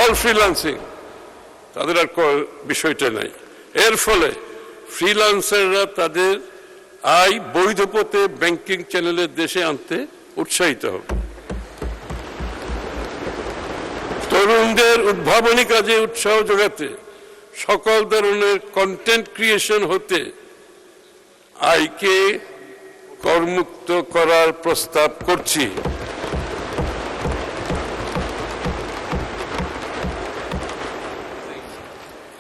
All freelancing, তাদের আর বিষয়টা নাই। এর ফলে ফ্রিল্যান্সাররা তাদের আয় বৈধ পথে ব্যাংকিং চ্যানেলের দেশে আনতে উৎসাহিত হবে। তরুণদের উদ্ভাবনী কাজে উৎসাহ যোগাতে সকল ধরনের কন্টেন্ট ক্রিয়েশন হতে আয়কে করমুক্ত করার প্রস্তাব করছি।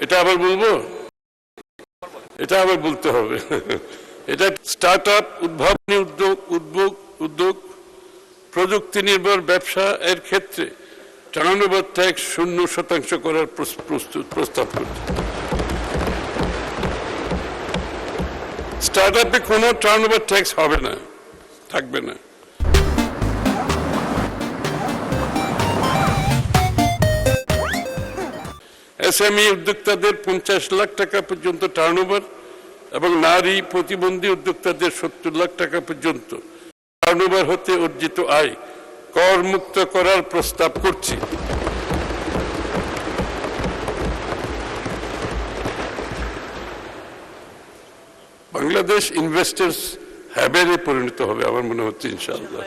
এটা আবার বলবো, এটা আবার বলতে হবে। এটা স্টার্ট আপ, উদ্ভাবনী উদ্যোগ, প্রযুক্তি নির্ভর ব্যবসা এর ক্ষেত্রে টার্নওভার ট্যাক্স 0% করার প্রস্তাব করছে। স্টার্ট আপে কোনো টার্নওভার ট্যাক্স হবে না, থাকবে না। এসএমই উদ্যোক্তাদের 50 লাখ টাকা পর্যন্ত টার্নওভার এবং নারী প্রতিবন্ধী উদ্যোক্তাদের 70 লাখ টাকা পর্যন্ত টার্নওভার হতে অর্জিত আয় করমুক্ত করার প্রস্তাব করছি। বাংলাদেশ ইনভেস্টার্স হ্যাবেরে পরিণত হবে আমার মনে হচ্ছে ইনশাআল্লাহ।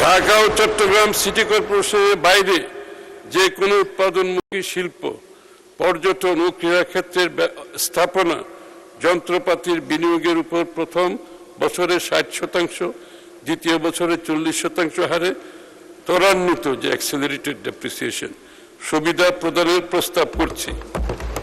ঢাকা ও চট্টগ্রাম সিটি কর্পোরেশনের বাইরে যে কোনো উৎপাদনমুখী শিল্প, পর্যটন ও ক্রীড়া ক্ষেত্রের স্থাপনা, যন্ত্রপাতির বিনিয়োগের উপর প্রথম বছরে 60%, দ্বিতীয় বছরে 40% হারে ত্বরান্বিত যে অ্যাক্সেলারেটেড ডেপ্রিসিয়েশন সুবিধা প্রদানের প্রস্তাব করছি।